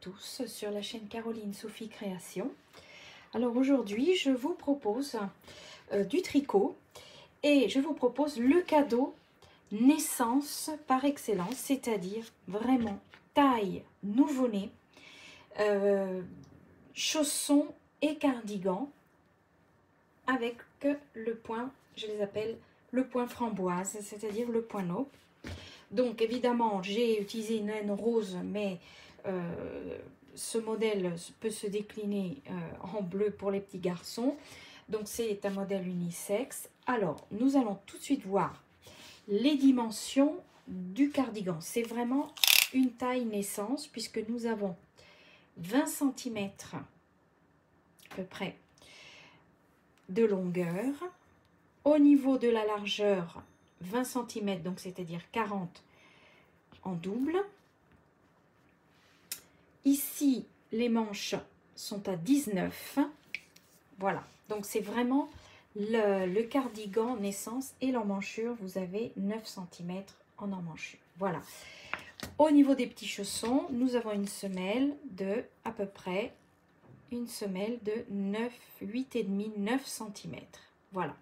tous sur la chaîne Caroline Sophie Création. Alors aujourd'hui je vous propose du tricot et je vous propose le cadeau naissance par excellence, c'est-à-dire vraiment taille nouveau-né, chaussons et cardigans avec le point, je les appelle le point framboise, c'est-à-dire le point naupe. Donc évidemment j'ai utilisé une laine rose, mais ce modèle peut se décliner en bleu pour les petits garçons. Donc c'est un modèle unisexe. Alors nous allons tout de suite voir les dimensions du cardigan. C'est vraiment une taille naissance puisque nous avons 20 cm à peu près de longueur. Au niveau de la largeur, 20 cm, donc c'est-à-dire 40 en double. Ici, les manches sont à 19. Voilà, donc c'est vraiment le cardigan naissance et l'emmanchure, vous avez 9 cm en emmanchure. Voilà. Au niveau des petits chaussons, nous avons une semelle de à peu près une semelle de 8,5-9 cm. Voilà.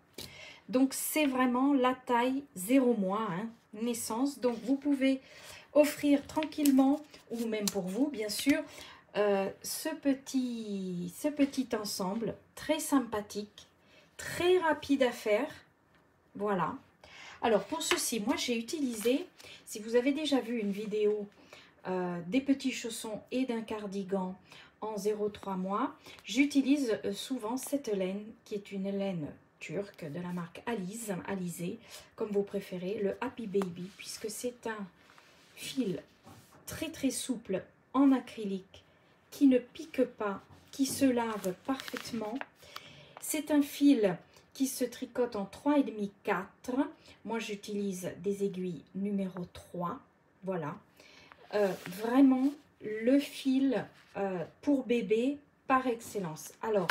Donc c'est vraiment la taille 0 mois, hein, naissance. Donc vous pouvez offrir tranquillement, ou même pour vous bien sûr, ce petit ensemble très sympathique, très rapide à faire. Voilà. Alors pour ceci, moi j'ai utilisé, si vous avez déjà vu une vidéo des petits chaussons et d'un cardigan en 0,3 mois, j'utilise souvent cette laine qui est une laine turque de la marque Alizé, comme vous préférez, le Happy Baby, puisque c'est un fil très souple en acrylique qui ne pique pas, qui se lave parfaitement. C'est un fil qui se tricote en 3,5-4. Moi j'utilise des aiguilles numéro 3. Voilà. Vraiment le fil pour bébé par excellence. Alors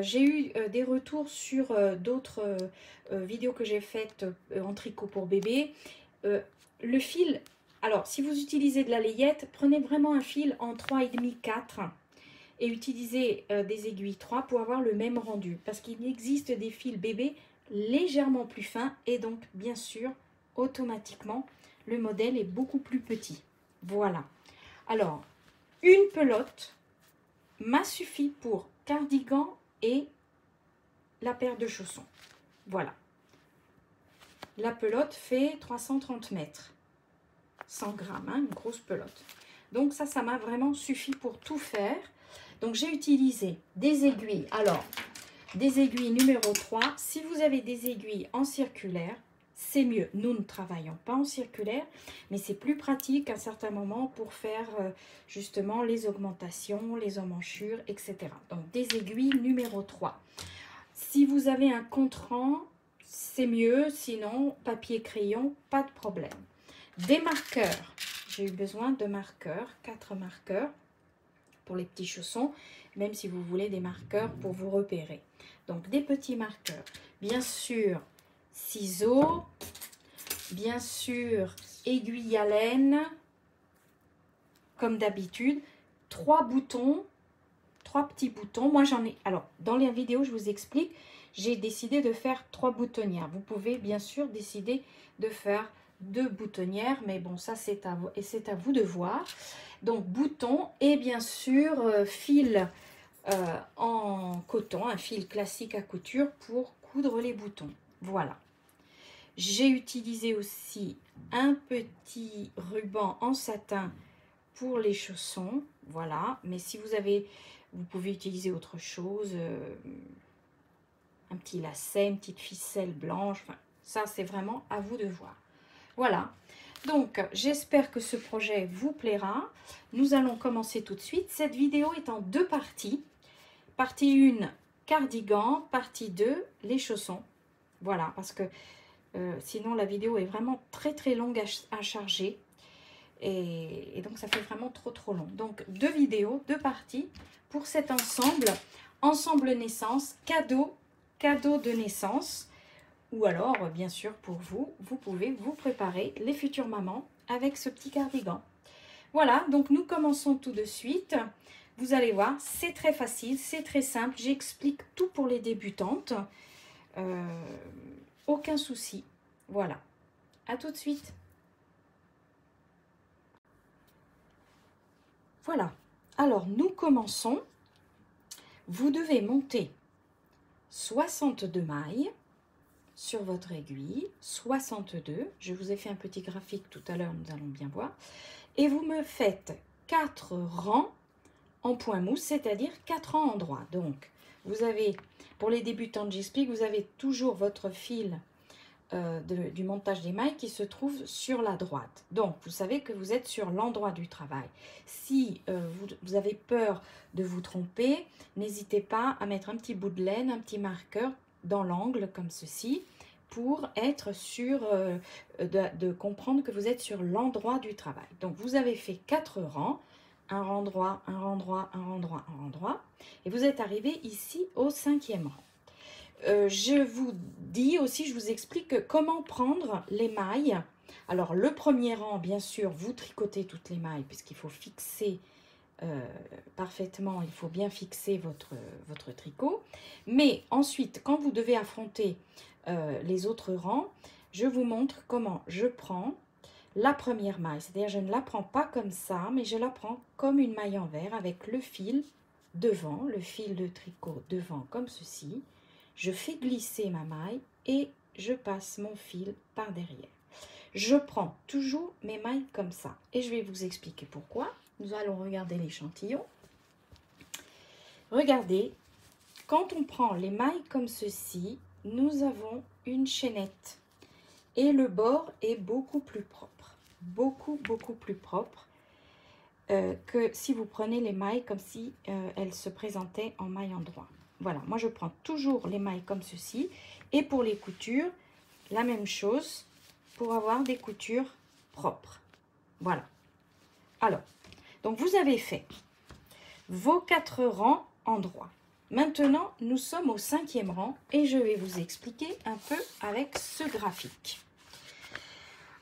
j'ai eu des retours sur d'autres vidéos que j'ai faites en tricot pour bébé. Le fil, alors si vous utilisez de la layette, prenez vraiment un fil en 3,5-4 et utilisez des aiguilles 3 pour avoir le même rendu. Parce qu'il existe des fils bébé légèrement plus fins et donc bien sûr automatiquement le modèle est beaucoup plus petit. Voilà. Alors une pelote m'a suffi pour cardigan et la paire de chaussons. Voilà. La pelote fait 330 mètres. 100 grammes, hein, une grosse pelote. Donc ça m'a vraiment suffi pour tout faire. Donc j'ai utilisé des aiguilles. Alors, des aiguilles numéro 3. Si vous avez des aiguilles en circulaire, c'est mieux. Nous ne travaillons pas en circulaire, mais c'est plus pratique à un certain moment pour faire justement les augmentations, les emmanchures, etc. Donc des aiguilles numéro 3. Si vous avez un contrant, c'est mieux. Sinon, papier crayon, pas de problème. Des marqueurs. J'ai eu besoin de marqueurs, 4 marqueurs pour les petits chaussons, même si vous voulez des marqueurs pour vous repérer. Donc des petits marqueurs. Bien sûr, ciseaux, bien sûr, aiguille à laine, comme d'habitude, 3 boutons, 3 petits boutons. Moi j'en ai, alors dans les vidéos je vous explique, j'ai décidé de faire 3 boutonnières. Vous pouvez bien sûr décider de faire 2 boutonnières, mais bon ça c'est à vous, et c'est à vous de voir. Donc boutons et bien sûr fil en coton, un fil classique à couture pour coudre les boutons. Voilà. J'ai utilisé aussi un petit ruban en satin pour les chaussons. Voilà. Mais si vous avez, vous pouvez utiliser autre chose. Un petit lacet, une petite ficelle blanche. Enfin, ça, c'est vraiment à vous de voir. Voilà. Donc, j'espère que ce projet vous plaira. Nous allons commencer tout de suite. Cette vidéo est en 2 parties. Partie 1, cardigan. Partie 2, les chaussons. Voilà, parce que sinon, la vidéo est vraiment très longue à charger. Et donc, ça fait vraiment trop long. Donc, 2 vidéos, 2 parties pour cet ensemble. Ensemble naissance, cadeau de naissance. Ou alors, bien sûr, pour vous, vous pouvez vous préparer les futures mamans avec ce petit cardigan. Voilà, donc nous commençons tout de suite. Vous allez voir, c'est très facile, c'est très simple. J'explique tout pour les débutantes. Aucun souci. Voilà, à tout de suite. Voilà, alors nous commençons. Vous devez monter 62 mailles sur votre aiguille, 62. Je vous ai fait un petit graphique tout à l'heure, nous allons bien voir. Et vous me faites 4 rangs en point mousse, c'est-à-dire 4 rangs en droit. Donc, vous avez, pour les débutantes, j'explique, vous avez toujours votre fil du montage des mailles qui se trouve sur la droite. Donc, vous savez que vous êtes sur l'endroit du travail. Si vous avez peur de vous tromper, n'hésitez pas à mettre un petit bout de laine, un petit marqueur dans l'angle comme ceci, pour être sûr de comprendre que vous êtes sur l'endroit du travail. Donc, vous avez fait 4 rangs, un rang droit, un rang droit, un rang droit, un rang droit, et vous êtes arrivé ici au 5e rang. Je vous dis aussi, je vous explique comment prendre les mailles. Alors, le premier rang, bien sûr, vous tricotez toutes les mailles, puisqu'il faut fixer parfaitement, il faut bien fixer votre tricot. Mais ensuite, quand vous devez affronter les autres rangs, je vous montre comment je prends la première maille. C'est-à-dire, je ne la prends pas comme ça, mais je la prends comme une maille envers avec le fil devant, le fil de tricot devant comme ceci. Je fais glisser ma maille et je passe mon fil par derrière. Je prends toujours mes mailles comme ça et je vais vous expliquer pourquoi. Nous allons regarder l'échantillon. Regardez, quand on prend les mailles comme ceci, nous avons une chaînette et le bord est beaucoup plus propre. Beaucoup plus propre que si vous prenez les mailles comme si elles se présentaient en maille en droit. Voilà, moi je prends toujours les mailles comme ceci. Et pour les coutures, la même chose pour avoir des coutures propres. Voilà. Alors, donc vous avez fait vos 4 rangs en droit. Maintenant, nous sommes au 5e rang et je vais vous expliquer un peu avec ce graphique.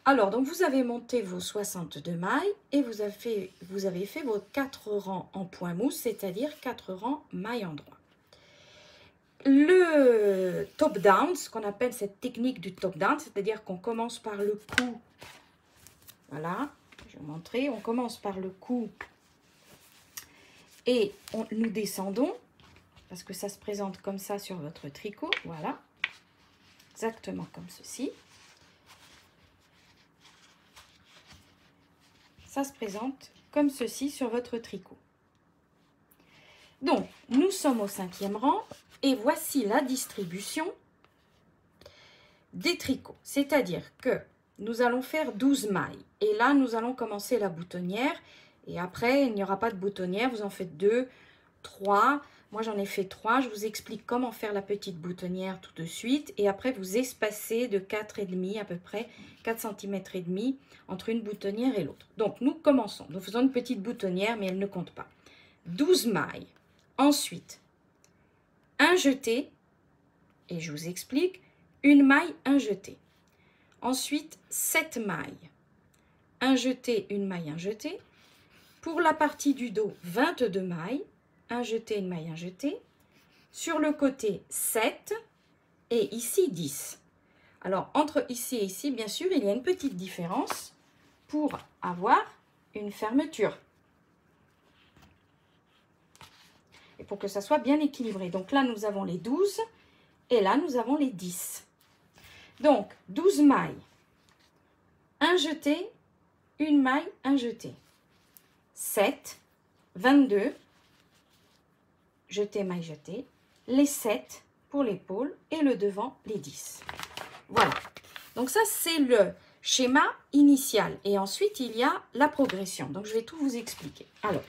Alors, donc vous avez monté vos 62 mailles et vous avez fait vos 4 rangs en point mousse, c'est-à-dire 4 rangs mailles en droit. Le top down, ce qu'on appelle cette technique du top down, c'est-à-dire qu'on commence par le cou. Voilà, je vais vous montrer. On commence par le cou et nous descendons parce que ça se présente comme ça sur votre tricot. Voilà, exactement comme ceci. Ça se présente comme ceci sur votre tricot. Donc, nous sommes au 5e rang et voici la distribution des tricots. C'est-à-dire que nous allons faire 12 mailles. Et là, nous allons commencer la boutonnière. Et après, il n'y aura pas de boutonnière. Vous en faites 2, 3. Moi, j'en ai fait 3. Je vous explique comment faire la petite boutonnière tout de suite. Et après, vous espacez de 4,5 à peu près, 4 cm et demi entre une boutonnière et l'autre. Donc, nous commençons. Nous faisons une petite boutonnière, mais elle ne compte pas. 12 mailles. Ensuite, un jeté. Et je vous explique. Une maille, un jeté. Ensuite, 7 mailles. Un jeté, une maille, un jeté. Pour la partie du dos, 22 mailles. Un jeté, une maille, un jeté. Sur le côté, 7. Et ici, 10. Alors, entre ici et ici, bien sûr, il y a une petite différence pour avoir une fermeture. Et pour que ça soit bien équilibré. Donc là, nous avons les 12. Et là, nous avons les 10. Donc, 12 mailles, un jeté, une maille, un jeté. 7, 22, jeté, maille, jeté. Les 7 pour l'épaule et le devant, les 10. Voilà. Donc ça, c'est le schéma initial. Et ensuite, il y a la progression. Donc, je vais tout vous expliquer. Alors,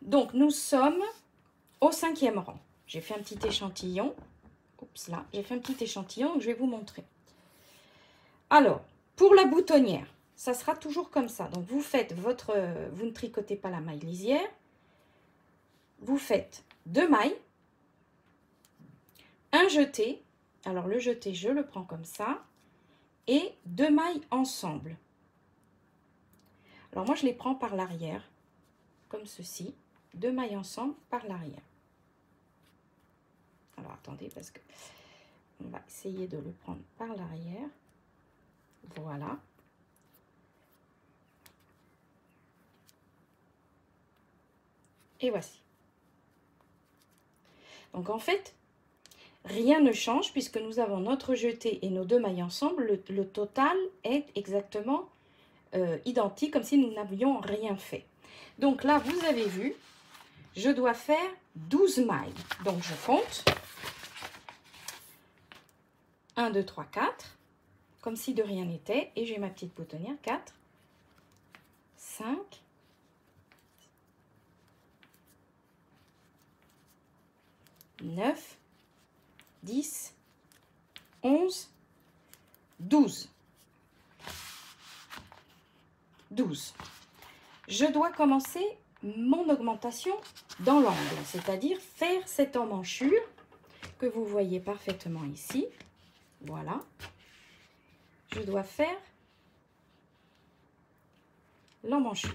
donc, nous sommes au 5e rang. J'ai fait un petit échantillon. Oups, là, j'ai fait un petit échantillon, donc je vais vous montrer. Alors, pour la boutonnière, ça sera toujours comme ça. Donc, vous faites vous ne tricotez pas la maille lisière. Vous faites 2 mailles, un jeté. Alors, le jeté, je le prends comme ça. Et 2 mailles ensemble. Alors moi, je les prends par l'arrière, comme ceci, 2 mailles ensemble par l'arrière. Alors attendez, parce que on va essayer de le prendre par l'arrière. Voilà. Et voici. Donc en fait, rien ne change puisque nous avons notre jeté et nos 2 mailles ensemble. Le total est exactement identique, comme si nous n'avions rien fait. Donc là, vous avez vu, je dois faire 12 mailles. Donc je compte 1, 2, 3, 4, comme si de rien n'était. Et j'ai ma petite boutonnière, 4, 5, 9, 10, 11, 12. 12. Je dois commencer mon augmentation dans l'angle, c'est-à-dire faire cette emmanchure que vous voyez parfaitement ici. Voilà. Je dois faire l'emmanchure.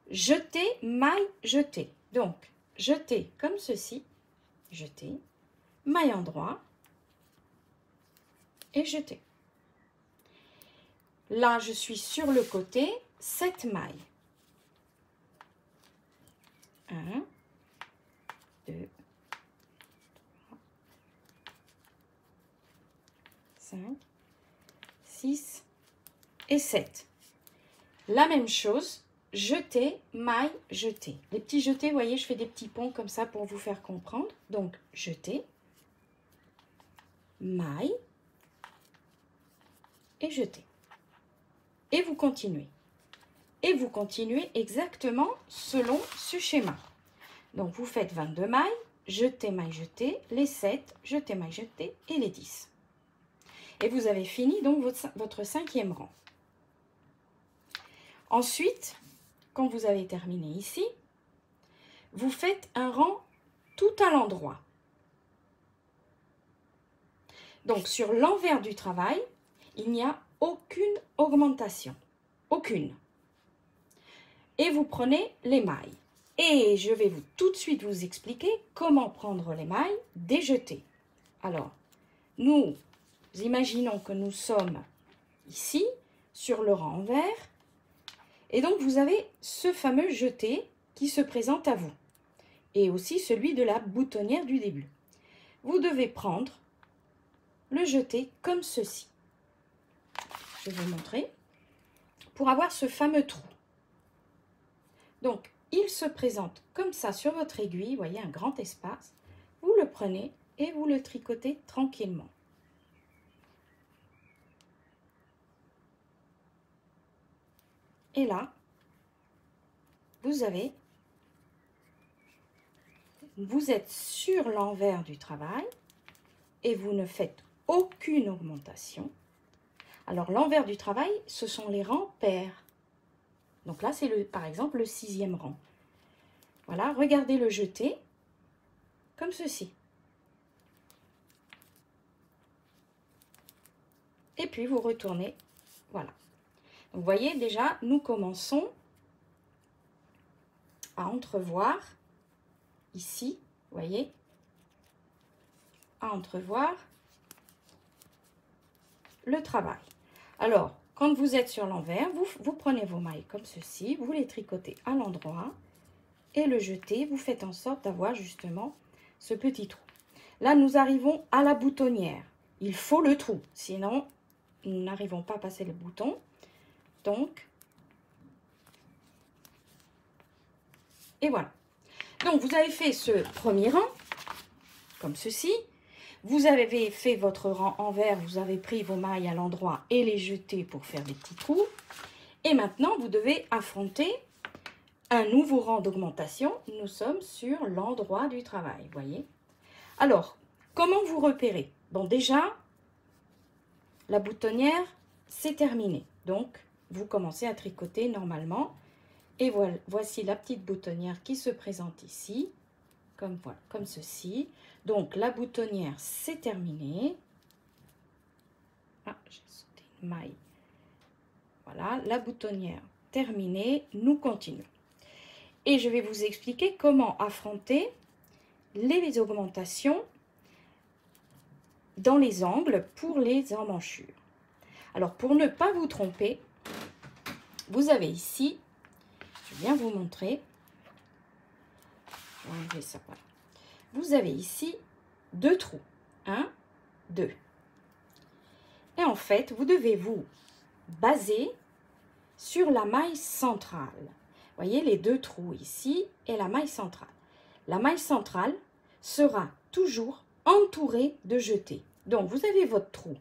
Jeter, maille, jeter. Donc, jeter comme ceci. Jeter, maille endroit et jeter. Là, je suis sur le côté, 7 mailles. 1, 2, 3, 5, 6 et 7. La même chose, jeter, maille, jeter. Les petits jetés, vous voyez, je fais des petits ponts comme ça pour vous faire comprendre. Donc, jeter, maille et jeter. Et vous continuez. Et vous continuez exactement selon ce schéma. Donc, vous faites 22 mailles, jeter, maille, jeter, les 7, jeter, maille, jeter et les 10. Et vous avez fini donc votre 5e rang. Ensuite, quand vous avez terminé ici, vous faites un rang tout à l'endroit. Donc, sur l'envers du travail, il n'y a aucune augmentation. Aucune. Et vous prenez les mailles. Et je vais tout de suite vous expliquer comment prendre les mailles des jetés. Alors, nous imaginons que nous sommes ici, sur le rang envers. Et donc, vous avez ce fameux jeté qui se présente à vous. Et aussi celui de la boutonnière du début. Vous devez prendre le jeté comme ceci. Je vais vous montrer. Pour avoir ce fameux trou. Donc, il se présente comme ça sur votre aiguille. Vous voyez un grand espace. Vous le prenez et vous le tricotez tranquillement. Et là, vous êtes sur l'envers du travail et vous ne faites aucune augmentation. Alors, l'envers du travail, ce sont les rangs pairs. Donc là, c'est par exemple le 6e rang. Voilà, regardez le jeté comme ceci. Et puis, vous retournez. Voilà. Donc, vous voyez, déjà, nous commençons à entrevoir ici, vous voyez, à entrevoir le travail. Alors, quand vous êtes sur l'envers, vous prenez vos mailles comme ceci, vous les tricotez à l'endroit et le jeté, vous faites en sorte d'avoir justement ce petit trou. Là, nous arrivons à la boutonnière. Il faut le trou, sinon nous n'arrivons pas à passer le bouton. Donc, et voilà. Donc, vous avez fait ce premier rang, comme ceci. Vous avez fait votre rang envers, vous avez pris vos mailles à l'endroit et les jeté pour faire des petits trous. Et maintenant, vous devez affronter un nouveau rang d'augmentation. Nous sommes sur l'endroit du travail, vous voyez. Alors, comment vous repérez? Bon, déjà, la boutonnière, c'est terminé. Donc, vous commencez à tricoter normalement. Et voilà, voici la petite boutonnière qui se présente ici, comme voilà, comme ceci. Donc, la boutonnière, c'est terminé. Ah, j'ai sauté une maille. Voilà, la boutonnière terminé, nous continuons. Et je vais vous expliquer comment affronter les augmentations dans les angles pour les emmanchures. Alors, pour ne pas vous tromper, vous avez ici, je viens vous montrer, je vais enlever ça, voilà. Vous avez ici 2 trous, 1, 2. Et en fait, vous devez vous baser sur la maille centrale. Vous voyez les 2 trous ici et la maille centrale. La maille centrale sera toujours entourée de jetés. Donc, vous avez votre trou.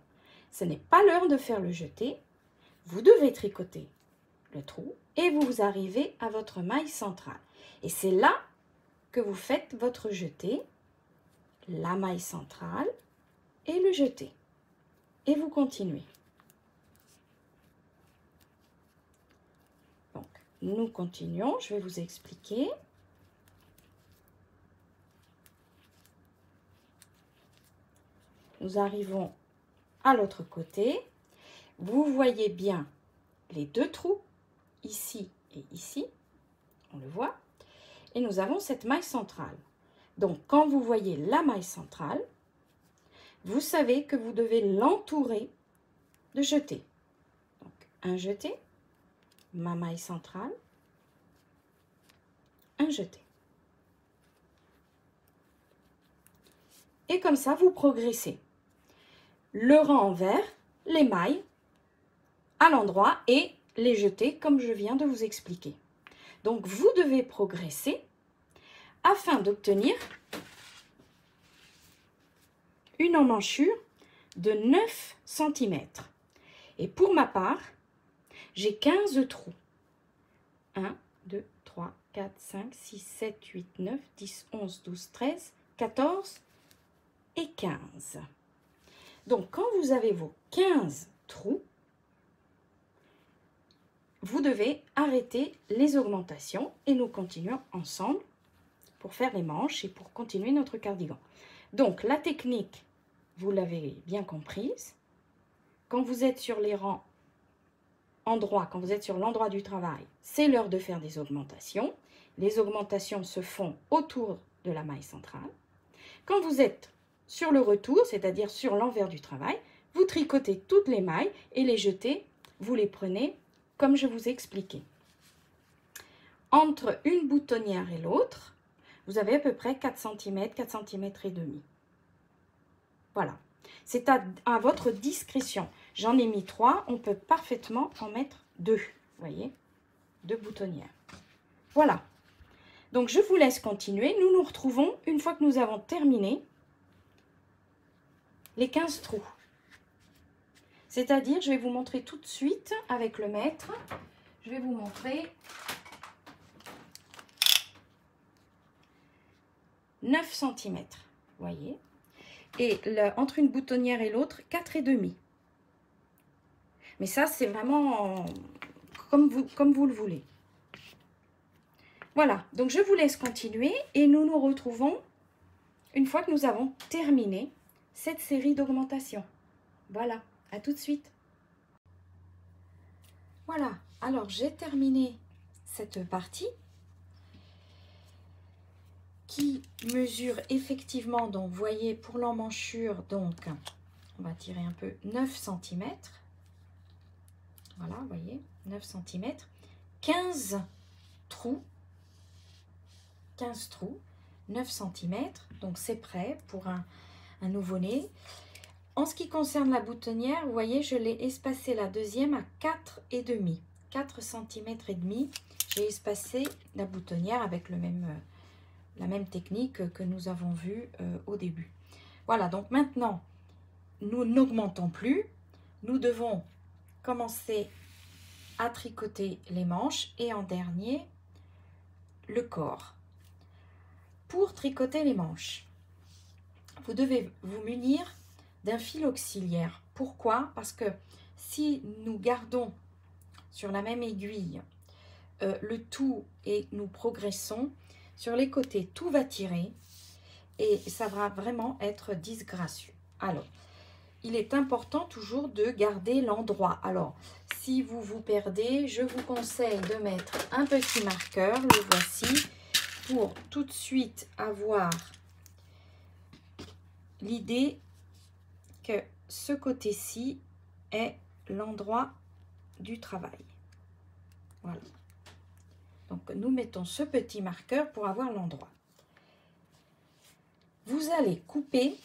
Ce n'est pas l'heure de faire le jeté. Vous devez tricoter le trou et vous arrivez à votre maille centrale. Et c'est là que vous faites votre jeté, la maille centrale et le jeté. Et vous continuez. Donc, nous continuons. Je vais vous expliquer. Nous arrivons à l'autre côté. Vous voyez bien les 2 trous, ici et ici. On le voit. Et nous avons cette maille centrale. Donc, quand vous voyez la maille centrale, vous savez que vous devez l'entourer de jetés. Donc, un jeté, ma maille centrale, un jeté. Et comme ça, vous progressez. Le rang en vert, les mailles à l'endroit et les jetés comme je viens de vous expliquer. Donc, vous devez progresser afin d'obtenir une emmanchure de 9 cm. Et pour ma part, j'ai 15 trous. 1, 2, 3, 4, 5, 6, 7, 8, 9, 10, 11, 12, 13, 14 et 15. Donc, quand vous avez vos 15 trous, vous devez arrêter les augmentations et nous continuons ensemble pour faire les manches et pour continuer notre cardigan. Donc, la technique, vous l'avez bien comprise. Quand vous êtes sur les rangs endroits, quand vous êtes sur l'endroit du travail, c'est l'heure de faire des augmentations. Les augmentations se font autour de la maille centrale. Quand vous êtes sur le retour, c'est-à-dire sur l'envers du travail, vous tricotez toutes les mailles et les jetés, vous les prenez comme je vous ai expliqué. Entre une boutonnière et l'autre, vous avez à peu près 4 cm, 4 cm et demi. Voilà. C'est à votre discrétion. J'en ai mis 3, on peut parfaitement en mettre 2. Vous voyez, 2 boutonnières. Voilà. Donc, je vous laisse continuer. Nous nous retrouvons une fois que nous avons terminé les 15 trous. C'est-à-dire, je vais vous montrer tout de suite avec le mètre. Je vais vous montrer 9 cm. Vous voyez. Et entre une boutonnière et l'autre, 4,5. Mais ça, c'est vraiment comme vous le voulez. Voilà, donc je vous laisse continuer et nous nous retrouvons une fois que nous avons terminé cette série d'augmentations. Voilà, à tout de suite. Voilà, alors j'ai terminé cette partie qui mesure effectivement, donc vous voyez pour l'emmanchure, donc on va tirer un peu 9 cm. Voilà, vous voyez, 9 cm, 15 trous, 9 cm, donc c'est prêt pour un nouveau-né. En ce qui concerne la boutonnière, vous voyez, je l'ai espacé la deuxième à 4,5. 4 cm et demi, j'ai espacé la boutonnière avec la même technique que nous avons vue au début. Voilà, donc maintenant, nous n'augmentons plus. Nous devons commencer à tricoter les manches et en dernier, le corps. Pour tricoter les manches, vous devez vous munir d'un fil auxiliaire. Pourquoi? Parce que si nous gardons sur la même aiguille le tout et nous progressons, sur les côtés, tout va tirer et ça va vraiment être disgracieux. Alors, il est important toujours de garder l'endroit. Alors, si vous vous perdez, je vous conseille de mettre un petit marqueur, le voici, pour tout de suite avoir l'idée que ce côté-ci est l'endroit du travail. Voilà. Donc, nous mettons ce petit marqueur pour avoir l'endroit. Vous allez couper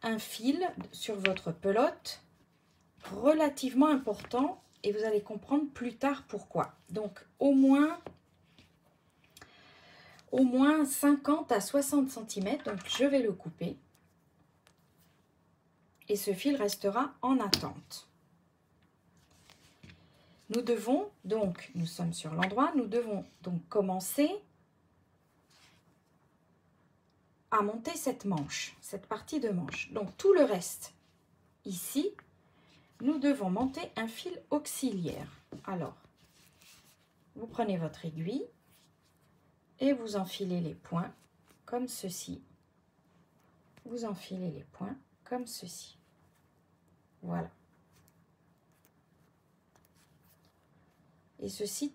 un fil sur votre pelote relativement important et vous allez comprendre plus tard pourquoi. Donc, au moins 50 à 60 cm. Donc, je vais le couper. Et ce fil restera en attente. Nous devons donc, nous sommes sur l'endroit, nous devons donc commencer à monter cette manche, cette partie de manche. Donc tout le reste, ici, nous devons monter un fil auxiliaire. Alors, vous prenez votre aiguille et vous enfilez les points comme ceci. Vous enfilez les points comme ceci. Voilà. Et ceci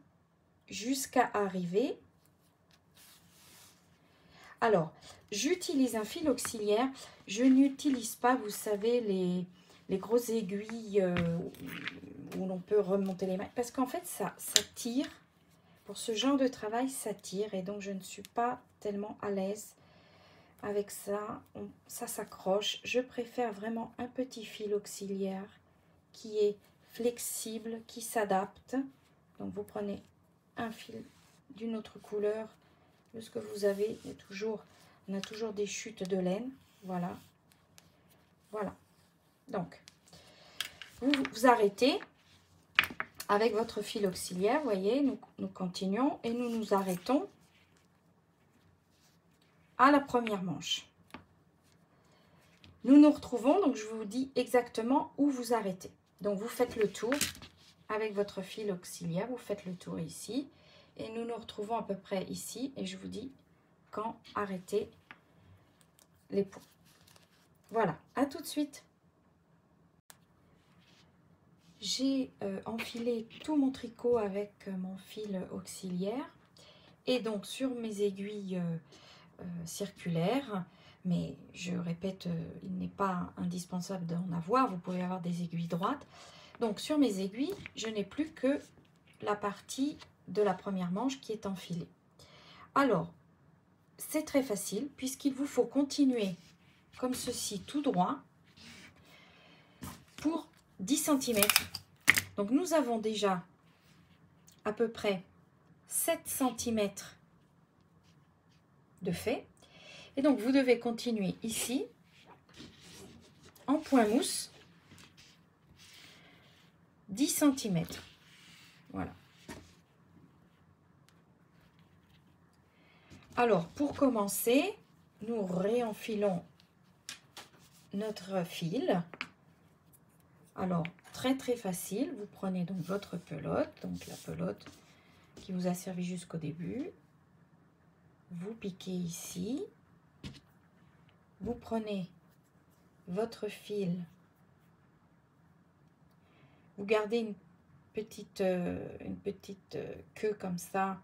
jusqu'à arriver. Alors, j'utilise un fil auxiliaire. Je n'utilise pas, vous savez, les grosses aiguilles où l'on peut remonter les mains. Parce qu'en fait, ça tire. Pour ce genre de travail, ça tire. Et donc, je ne suis pas tellement à l'aise avec ça. Ça s'accroche. Je préfère vraiment un petit fil auxiliaire qui est flexible, qui s'adapte. Donc, vous prenez un fil d'une autre couleur de ce que vous avez. On a toujours des chutes de laine. Voilà. Voilà. Donc, vous arrêtez avec votre fil auxiliaire. Vous voyez, nous continuons et nous nous arrêtons à la première manche. Nous nous retrouvons, donc je vous dis exactement où vous arrêtez. Donc, vous faites le tour avec votre fil auxiliaire, vous faites le tour ici et nous nous retrouvons à peu près ici et je vous dis quand arrêter les points. Voilà, à tout de suite. J'ai enfilé tout mon tricot avec mon fil auxiliaire et donc sur mes aiguilles circulaires, mais je répète, il n'est pas indispensable d'en avoir, vous pouvez avoir des aiguilles droites. Donc sur mes aiguilles, je n'ai plus que la partie de la première manche qui est enfilée. Alors, c'est très facile puisqu'il vous faut continuer comme ceci tout droit pour 10 cm. Donc nous avons déjà à peu près 7 cm de fait. Et donc vous devez continuer ici en point mousse 10 cm. Voilà. Alors, pour commencer, nous réenfilons notre fil. Alors, très facile. Vous prenez donc votre pelote, donc la pelote qui vous a servi jusqu'au début. Vous piquez ici. Vous prenez votre fil. Vous gardez une petite queue comme ça,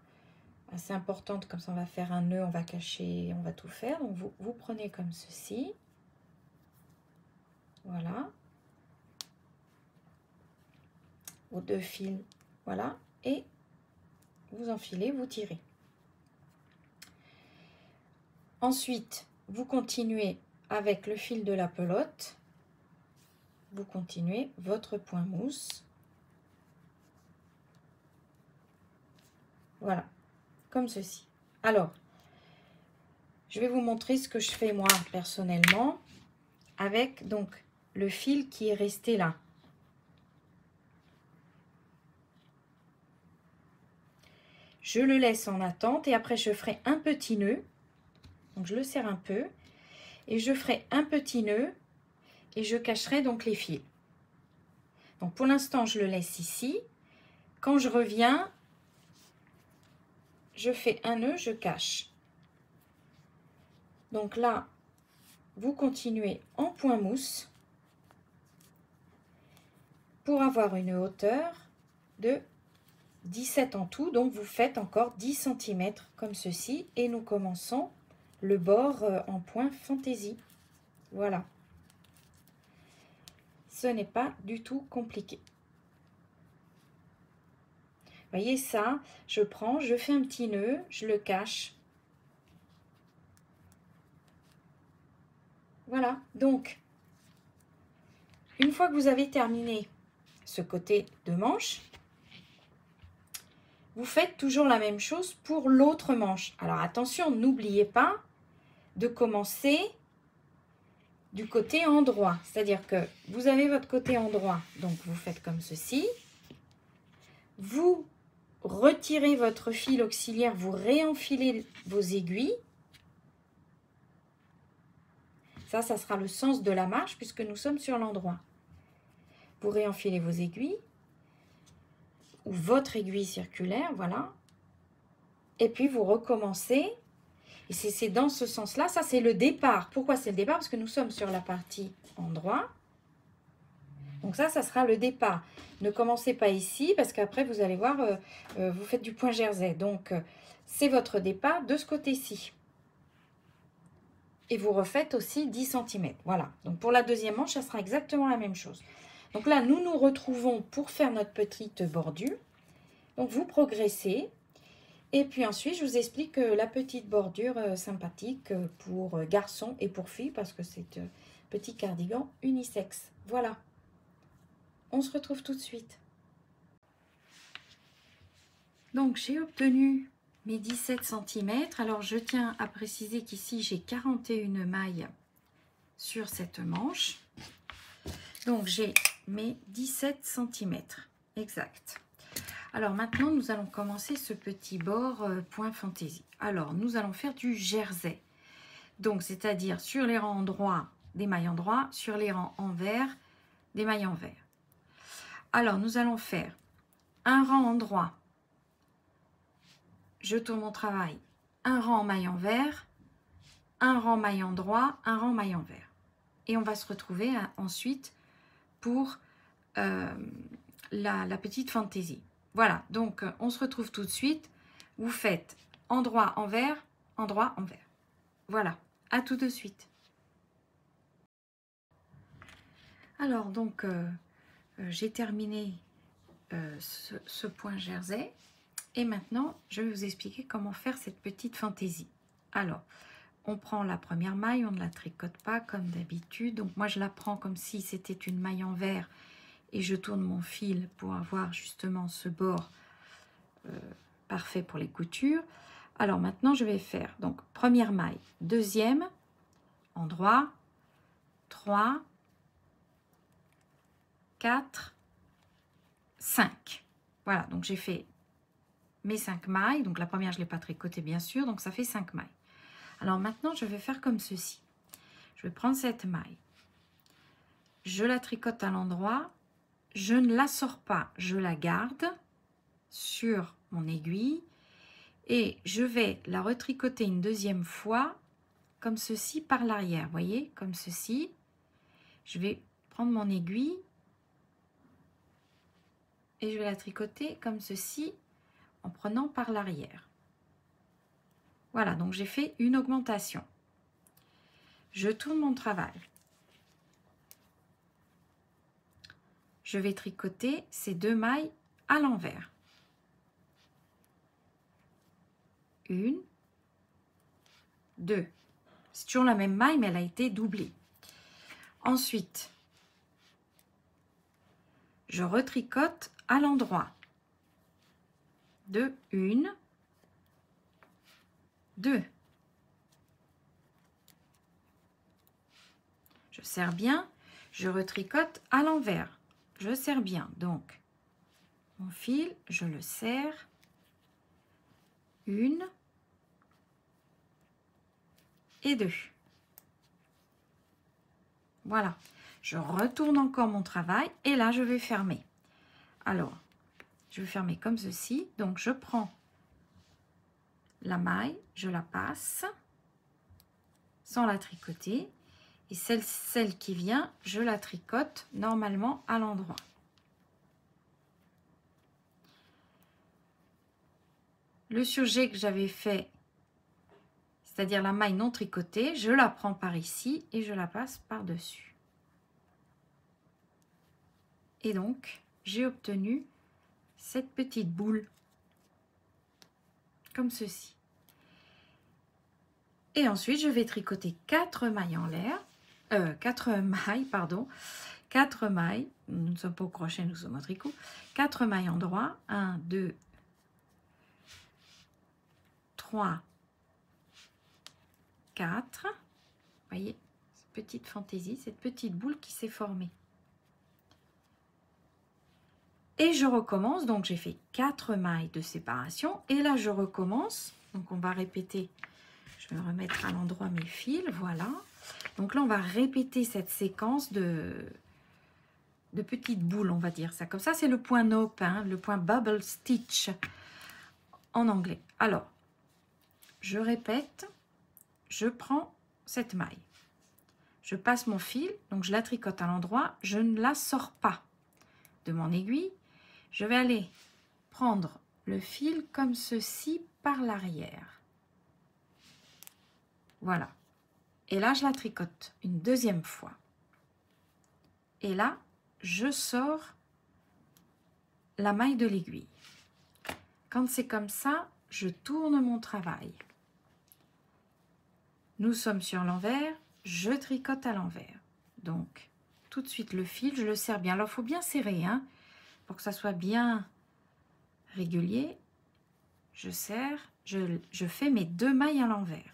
assez importante, comme ça on va faire un nœud, on va cacher, on va tout faire. Donc vous prenez comme ceci. Voilà. Vos deux fils, voilà. Et vous enfilez, vous tirez. Ensuite, vous continuez avec le fil de la pelote. Vous continuez votre point mousse. Voilà, comme ceci. Alors, je vais vous montrer ce que je fais moi personnellement avec donc le fil qui est resté là. Je le laisse en attente et après je ferai un petit nœud. Donc je le serre un peu et je ferai un petit nœud et je cacherai donc les fils. Donc pour l'instant je le laisse ici. Quand je reviens, je fais un nœud, je cache. Donc là, vous continuez en point mousse. pour avoir une hauteur de 17 en tout. Donc, vous faites encore 10 cm comme ceci. Et nous commençons le bord en point fantaisie. Voilà. Ce n'est pas du tout compliqué. Vous voyez ça, je prends, je fais un petit nœud, je le cache. Voilà, donc, une fois que vous avez terminé ce côté de manche, vous faites toujours la même chose pour l'autre manche. Alors attention, n'oubliez pas de commencer du côté endroit. C'est-à-dire que vous avez votre côté endroit, donc vous faites comme ceci. Vous retirez votre fil auxiliaire, vous réenfilez vos aiguilles. Ça sera le sens de la marche puisque nous sommes sur l'endroit. Vous réenfilez vos aiguilles ou votre aiguille circulaire, voilà. Et puis vous recommencez. Et c'est dans ce sens-là, ça c'est le départ. Pourquoi c'est le départ? Parce que nous sommes sur la partie endroit. Donc ça sera le départ. Ne commencez pas ici parce qu'après vous allez voir, vous faites du point jersey. Donc c'est votre départ de ce côté-ci. Et vous refaites aussi 10 cm. Voilà. Donc pour la deuxième manche, ça sera exactement la même chose. Donc là, nous nous retrouvons pour faire notre petite bordure. Donc vous progressez. Et puis ensuite, je vous explique la petite bordure sympathique pour garçons et pour filles parce que c'est un petit cardigan unisexe. Voilà. On se retrouve tout de suite. Donc j'ai obtenu mes 17 cm. Alors je tiens à préciser qu'ici j'ai 41 mailles sur cette manche. Donc j'ai mes 17 cm exact. Alors maintenant nous allons commencer ce petit bord point fantaisie. Alors nous allons faire du jersey. Donc c'est-à-dire sur les rangs droits des mailles en droit, sur les rangs envers des mailles envers. Alors nous allons faire un rang en droit. Je tourne mon travail, un rang maille envers, un rang maille en droit, un rang maille envers. Et on va se retrouver ensuite pour la petite fantaisie. Voilà, donc on se retrouve tout de suite. Vous faites endroit, envers, endroit, envers. Voilà, à tout de suite. Alors donc, j'ai terminé ce point jersey. Et maintenant, je vais vous expliquer comment faire cette petite fantaisie. Alors, on prend la première maille, on ne la tricote pas comme d'habitude. Donc moi, je la prends comme si c'était une maille envers et je tourne mon fil pour avoir justement ce bord parfait pour les coutures. Alors maintenant, je vais faire donc première maille, deuxième, endroit, 3, 4, 5. Voilà, donc j'ai fait mes 5 mailles. Donc la première, je ne l'ai pas tricotée bien sûr, donc ça fait 5 mailles. Alors maintenant, je vais faire comme ceci. Je vais prendre cette maille, je la tricote à l'endroit, je ne la sors pas, je la garde sur mon aiguille et je vais la retricoter une deuxième fois comme ceci par l'arrière, voyez, comme ceci. Je vais prendre mon aiguille et je vais la tricoter comme ceci en prenant par l'arrière. Voilà, donc j'ai fait une augmentation. Je tourne mon travail. Je vais tricoter ces 2 mailles à l'envers. 1, 2. C'est toujours la même maille, mais elle a été doublée. Ensuite, je retricote à l'endroit. 2, 1, 2. Je serre bien, je retricote à l'envers. Je serre bien, donc mon fil, je le serre. 1 et 2. Voilà, je retourne encore mon travail et là je vais fermer. Alors, je vais fermer comme ceci. Donc je prends la maille, je la passe sans la tricoter et celle qui vient, je la tricote normalement à l'endroit. le surjet que j'avais fait, c'est-à-dire la maille non tricotée, je la prends par ici et je la passe par-dessus. Et donc, j'ai obtenu cette petite boule, comme ceci. Et ensuite, je vais tricoter 4 mailles en l'air, 4 mailles, pardon, 4 mailles, nous ne sommes pas au crochet, nous sommes au tricot, 4 mailles en droit, 1, 2, 3, 4, vous voyez, cette petite fantaisie, cette petite boule qui s'est formée. Et je recommence, donc j'ai fait 4 mailles de séparation, et là je recommence, donc on va répéter, je vais remettre à l'endroit mes fils, voilà. Donc là on va répéter cette séquence de petites boules, on va dire ça. Comme ça c'est le point nope, hein, le point bubble stitch en anglais. Alors, je répète, je prends cette maille, je passe mon fil, donc je la tricote à l'endroit, je ne la sors pas de mon aiguille. Je vais aller prendre le fil comme ceci par l'arrière. Voilà. Et là, je la tricote une deuxième fois. Et là, je sors la maille de l'aiguille. Quand c'est comme ça, je tourne mon travail. Nous sommes sur l'envers, je tricote à l'envers. Donc, tout de suite, le fil, je le serre bien. Alors, il faut bien serrer, hein, pour que ça soit bien régulier. Je serre, je fais mes 2 mailles à l'envers.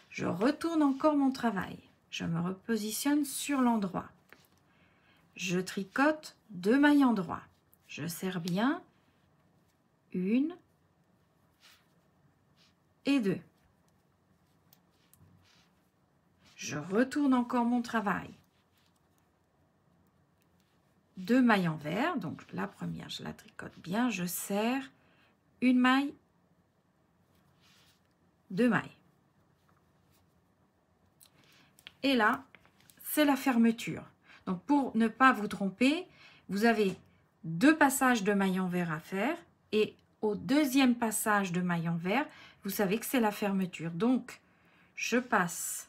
Je retourne encore mon travail. Je me repositionne sur l'endroit. Je tricote 2 mailles en droit. Je serre bien 1 et 2. Je retourne encore mon travail. 2 mailles envers, donc la première, je la tricote bien, je serre 1 maille, 2 mailles. Et là, c'est la fermeture. Donc, pour ne pas vous tromper, vous avez 2 passages de mailles envers à faire. Et au deuxième passage de mailles envers, vous savez que c'est la fermeture. Donc, je passe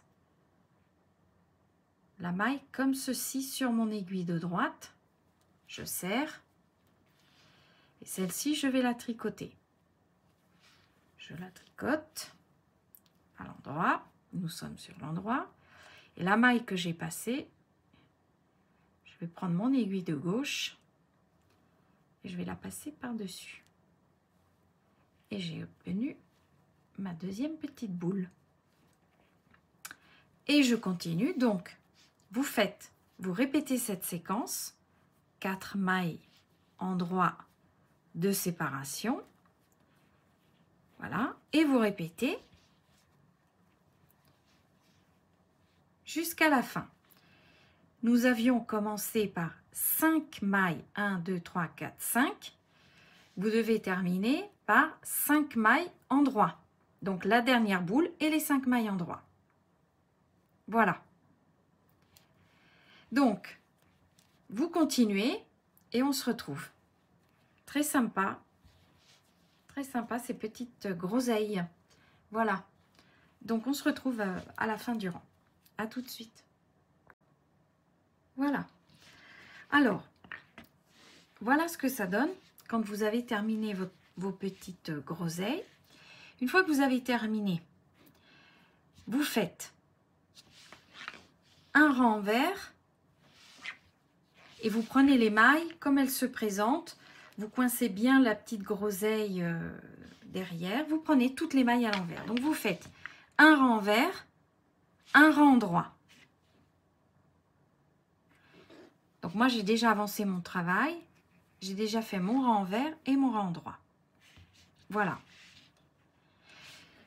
la maille comme ceci sur mon aiguille de droite. Je serre. Et celle-ci, je vais la tricoter. Je la tricote à l'endroit. Nous sommes sur l'endroit. Et la maille que j'ai passée, je vais prendre mon aiguille de gauche et je vais la passer par-dessus. Et j'ai obtenu ma deuxième petite boule. Et je continue. Donc, vous répétez cette séquence, 4 mailles en droit de séparation. Voilà. Et vous répétez jusqu'à la fin. Nous avions commencé par 5 mailles, 1, 2, 3, 4, 5. Vous devez terminer par 5 mailles en droit. Donc la dernière boule et les 5 mailles en droit. Voilà. Donc, vous continuez et on se retrouve. Très sympa ces petites groseilles. Voilà. Donc on se retrouve à la fin du rang. À tout de suite. Voilà. Alors, voilà ce que ça donne quand vous avez terminé vos petites groseilles. Une fois que vous avez terminé, vous faites un rang envers et vous prenez les mailles comme elles se présentent. Vous coincez bien la petite groseille derrière. Vous prenez toutes les mailles à l'envers. Donc, vous faites un rang envers, un rang droit. Donc, moi, j'ai déjà avancé mon travail. J'ai déjà fait mon rang envers et mon rang droit. Voilà.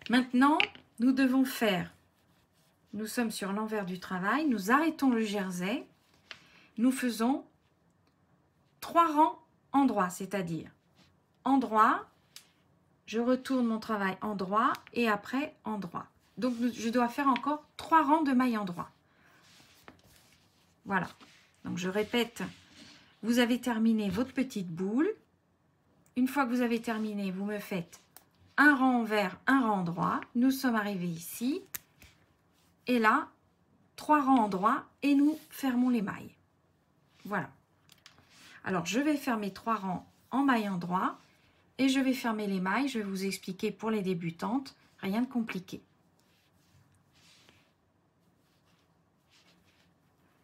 Maintenant, nous devons faire, nous sommes sur l'envers du travail, nous arrêtons le jersey, nous faisons 3 rangs en droit, c'est-à-dire en droit, je retourne mon travail en droit et après en droit. Donc, je dois faire encore 3 rangs de mailles en droit. Voilà. Donc, je répète, vous avez terminé votre petite boule. Une fois que vous avez terminé, vous me faites un rang envers, un rang droit. Nous sommes arrivés ici. Et là, 3 rangs en droit et nous fermons les mailles. Voilà. Alors, je vais fermer 3 rangs en maille en droit et je vais fermer les mailles. Je vais vous expliquer pour les débutantes. Rien de compliqué.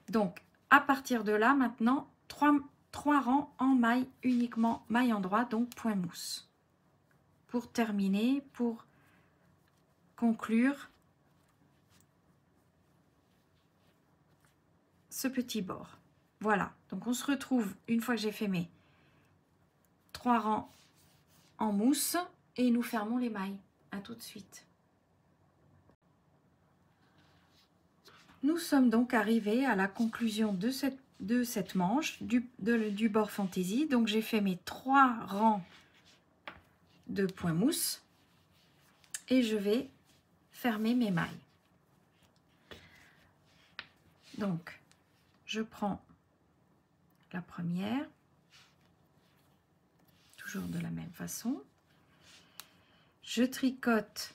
Donc, à partir de là, maintenant, 3 rangs en maille, uniquement maille en droit, donc point mousse. Pour terminer, pour conclure ce petit bord. Voilà, donc on se retrouve une fois que j'ai fait mes 3 rangs en mousse et nous fermons les mailles. À tout de suite. Nous sommes donc arrivés à la conclusion de cette manche du bord fantaisie. Donc j'ai fait mes 3 rangs de point mousse et je vais fermer mes mailles. Donc je prends la première, toujours de la même façon. Je tricote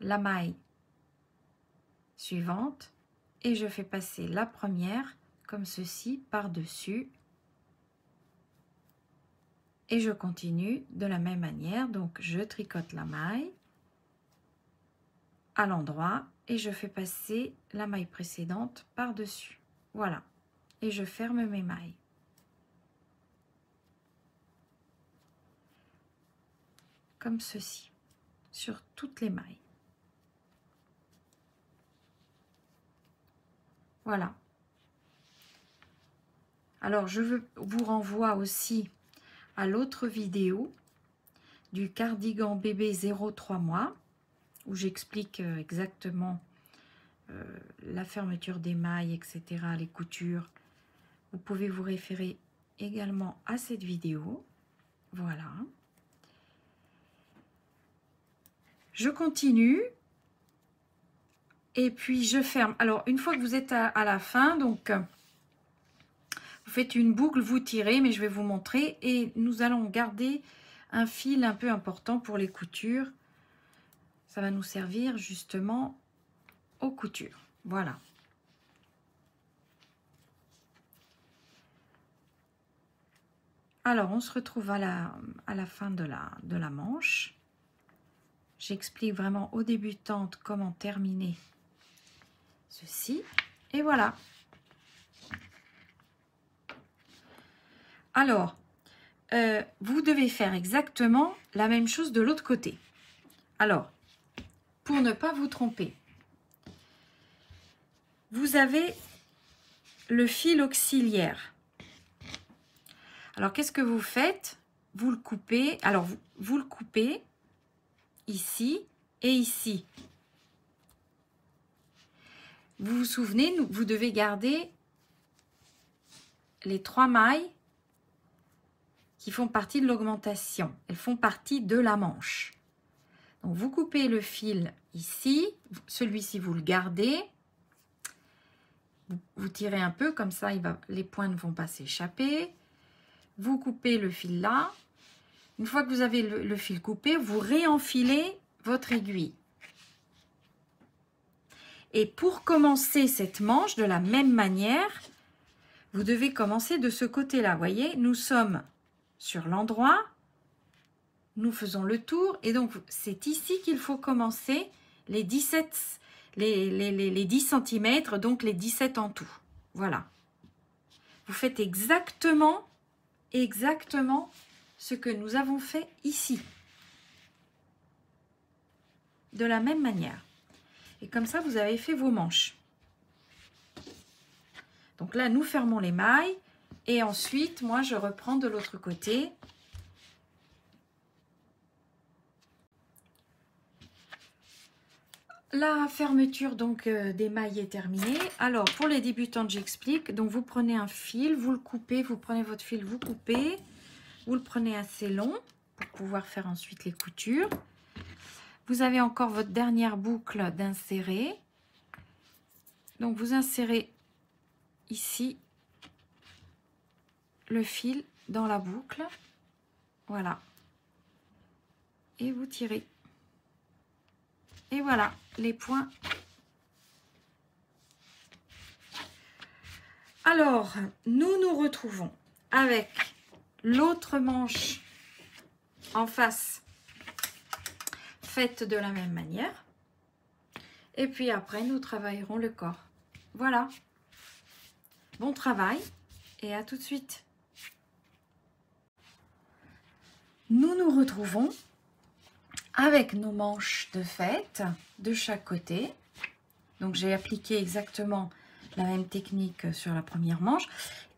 la maille suivante et je fais passer la première comme ceci par-dessus et je continue de la même manière. Donc je tricote la maille à l'endroit et je fais passer la maille précédente par-dessus. Voilà, et je ferme mes mailles. Comme ceci, sur toutes les mailles. Voilà. Alors, je vous renvoie aussi à l'autre vidéo du cardigan bébé 0-3 mois, où j'explique exactement la fermeture des mailles, etc., les coutures. Vous pouvez vous référer également à cette vidéo. Voilà. Je continue et puis je ferme. Alors, une fois que vous êtes à la fin, donc vous faites une boucle, vous tirez, mais je vais vous montrer et nous allons garder un fil un peu important pour les coutures. Ça va nous servir justement aux coutures. Voilà. Alors, on se retrouve à la fin de la manche. J'explique vraiment aux débutantes comment terminer ceci. Et voilà. Alors, vous devez faire exactement la même chose de l'autre côté. Alors, pour ne pas vous tromper, vous avez le fil auxiliaire. Alors, qu'est-ce que vous faites? Vous le coupez. Alors, vous le coupez ici et ici. Vous vous souvenez, vous devez garder les 3 mailles qui font partie de l'augmentation. Elles font partie de la manche. Donc, vous coupez le fil ici. Celui-ci, vous le gardez. Vous tirez un peu, comme ça, les points ne vont pas s'échapper. Vous coupez le fil là. Une fois que vous avez le fil coupé, vous réenfilez votre aiguille. Et pour commencer cette manche, de la même manière, vous devez commencer de ce côté-là. Vous voyez, nous sommes sur l'endroit, nous faisons le tour, et donc c'est ici qu'il faut commencer les 10 cm, donc les 17 en tout. Voilà. Vous faites exactement ce que nous avons fait ici. De la même manière. Et comme ça, vous avez fait vos manches. Donc là, nous fermons les mailles. Et ensuite, moi, je reprends de l'autre côté. La fermeture donc des mailles est terminée. Alors, pour les débutantes, j'explique. Donc, vous prenez un fil, vous le coupez, vous prenez votre fil, vous coupez. Vous le prenez assez long pour pouvoir faire ensuite les coutures. Vous avez encore votre dernière boucle d'insérer. Donc, vous insérez ici le fil dans la boucle. Voilà. et vous tirez. Et voilà, les points. Alors, nous nous retrouvons avec l'autre manche en face, faite de la même manière. Et puis après, nous travaillerons le corps. Voilà. Bon travail et à tout de suite. Nous nous retrouvons avec nos manches de fête de chaque côté. Donc j'ai appliqué exactement la même technique sur la première manche.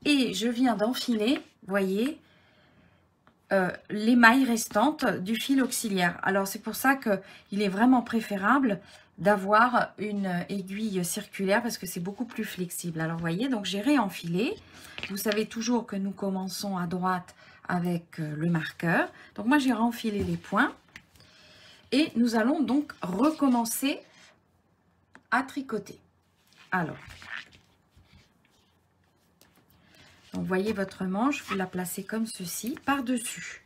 Et je viens d'enfiler, voyez, les mailles restantes du fil auxiliaire. Alors c'est pour ça qu'il est vraiment préférable d'avoir une aiguille circulaire parce que c'est beaucoup plus flexible. Alors voyez, donc j'ai réenfilé. Vous savez toujours que nous commençons à droite avec le marqueur. Donc moi j'ai renfilé les points et nous allons donc recommencer à tricoter. Alors, donc voyez votre manche, vous la placez comme ceci par-dessus.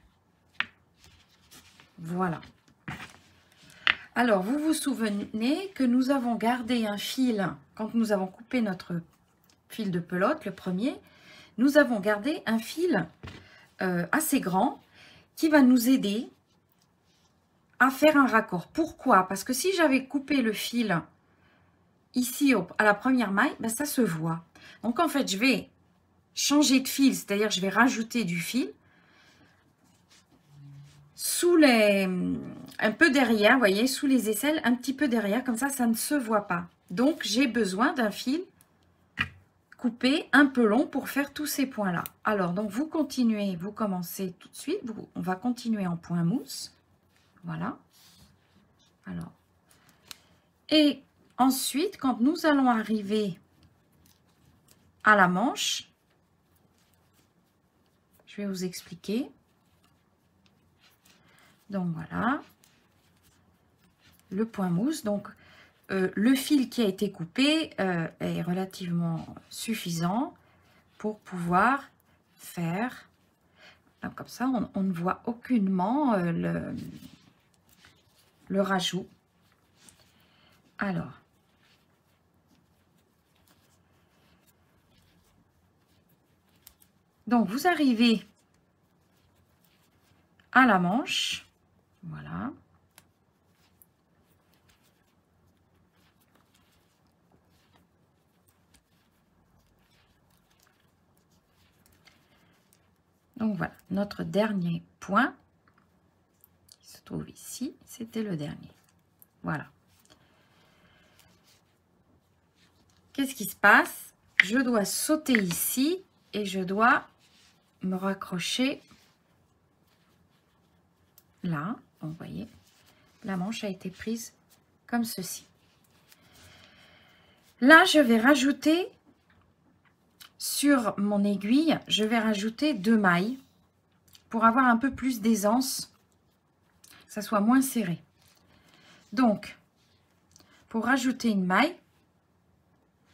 Voilà. Alors, vous vous souvenez que nous avons gardé un fil, quand nous avons coupé notre fil de pelote, le premier, nous avons gardé un fil assez grand qui va nous aider à faire un raccord. Pourquoi? Parce que si j'avais coupé le fil ici à la première maille, ben ça se voit. Donc en fait, je vais changer de fil, c'est-à-dire je vais rajouter du fil sous les, un peu derrière, vous voyez, sous les aisselles, un petit peu derrière, comme ça ne se voit pas. Donc j'ai besoin d'un fil coupé un peu long pour faire tous ces points-là. Alors, donc vous continuez, vous commencez tout de suite, on va continuer en point mousse. Voilà. Alors, et ensuite, quand nous allons arriver à la manche, je vais vous expliquer. Donc voilà, le point mousse. Donc le fil qui a été coupé est relativement suffisant pour pouvoir faire. Donc, comme ça, on ne voit aucunement le rajout. Alors, donc vous arrivez à la manche. Voilà. Donc voilà, notre dernier point qui se trouve ici, c'était le dernier. Voilà. Qu'est-ce qui se passe? Je dois sauter ici et je dois me raccrocher là. Donc, vous voyez, la manche a été prise comme ceci. Là, je vais rajouter sur mon aiguille, je vais rajouter 2 mailles pour avoir un peu plus d'aisance, que ça soit moins serré. Donc, pour rajouter une maille,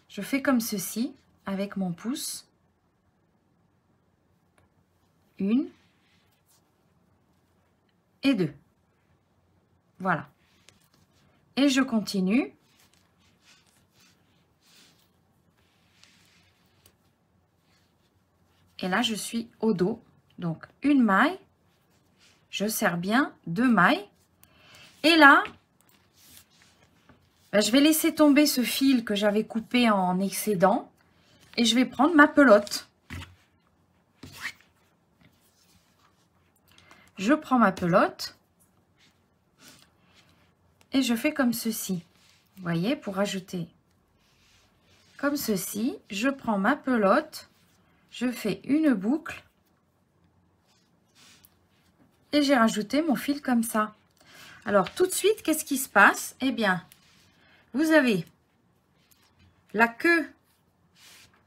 je fais comme ceci avec mon pouce. 1 et 2. Voilà. Et je continue. Et là, je suis au dos. Donc, une maille. Je serre bien 2 mailles. Et là, ben, je vais laisser tomber ce fil que j'avais coupé en excédent. Et je vais prendre ma pelote. Je prends ma pelote. Et je fais comme ceci. Vous voyez, pour ajouter comme ceci, je prends ma pelote, je fais une boucle et j'ai rajouté mon fil comme ça. Alors, tout de suite, qu'est-ce qui se passe? Eh bien, vous avez la queue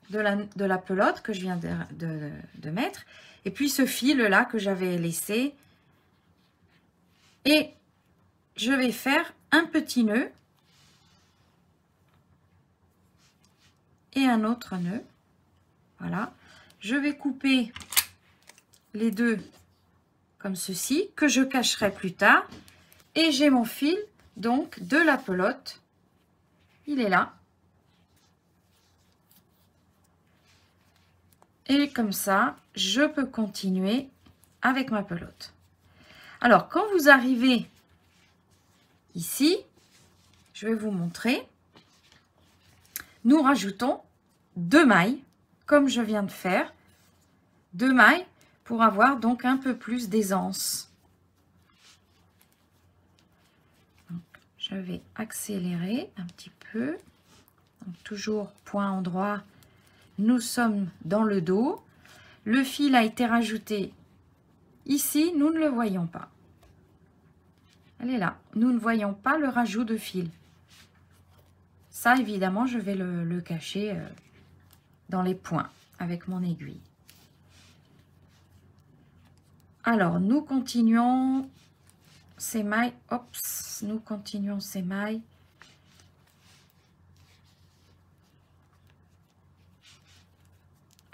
de la pelote que je viens de mettre et puis ce fil-là que j'avais laissé. Et je vais faire un petit nœud et un autre nœud. Voilà. Je vais couper les deux comme ceci, que je cacherai plus tard. Et j'ai mon fil, donc, de la pelote. Il est là. Et comme ça, je peux continuer avec ma pelote. Alors, quand vous arrivez ici, je vais vous montrer. Nous rajoutons 2 mailles, comme je viens de faire. 2 mailles pour avoir donc un peu plus d'aisance. Je vais accélérer un petit peu. Donc, toujours point endroit. Nous sommes dans le dos. Le fil a été rajouté ici. Nous ne le voyons pas. Elle est là. Nous ne voyons pas le rajout de fil. Ça, évidemment, je vais le cacher dans les points avec mon aiguille. Alors, nous continuons ces mailles. Hop, nous continuons ces mailles.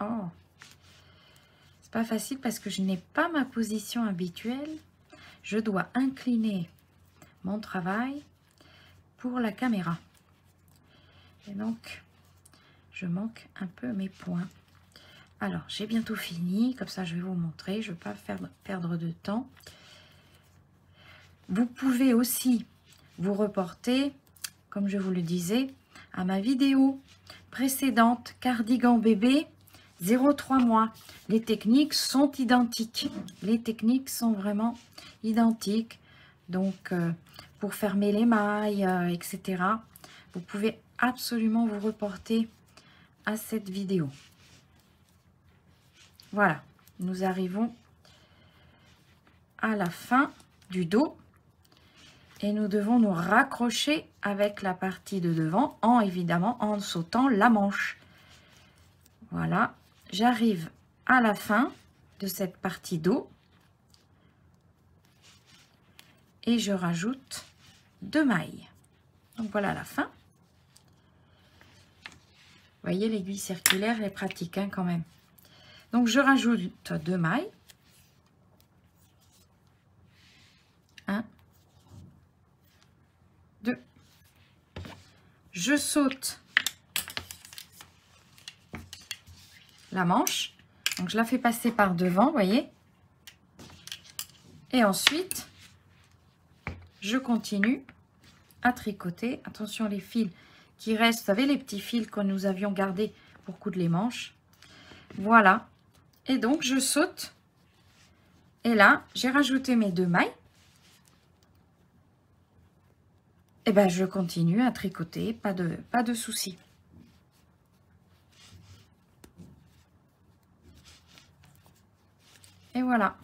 Oh, c'est pas facile parce que je n'ai pas ma position habituelle. Je dois incliner mon travail pour la caméra. Et donc, je manque un peu mes points. Alors, j'ai bientôt fini. Comme ça, je vais vous montrer. Je ne veux pas perdre de temps. Vous pouvez aussi vous reporter, comme je vous le disais, à ma vidéo précédente, cardigan bébé, 0,3 mois. Les techniques sont identiques. Les techniques sont vraiment identiques. Donc, pour fermer les mailles, etc., vous pouvez absolument vous reporter à cette vidéo. Voilà, nous arrivons à la fin du dos et nous devons nous raccrocher avec la partie de devant évidemment en sautant la manche. Voilà, j'arrive à la fin de cette partie dos et je rajoute 2 mailles. Donc voilà la fin. Vous voyez, l'aiguille circulaire est pratique hein, quand même. Donc je rajoute 2 mailles. 1, 2. Je saute la manche. Donc je la fais passer par devant, vous voyez. Et ensuite, je continue à tricoter. Attention les fils qui restent, vous savez les petits fils que nous avions gardés pour coudre les manches. Voilà. Et donc je saute. Et là, j'ai rajouté mes 2 mailles. Et ben je continue à tricoter, pas de souci. Et voilà.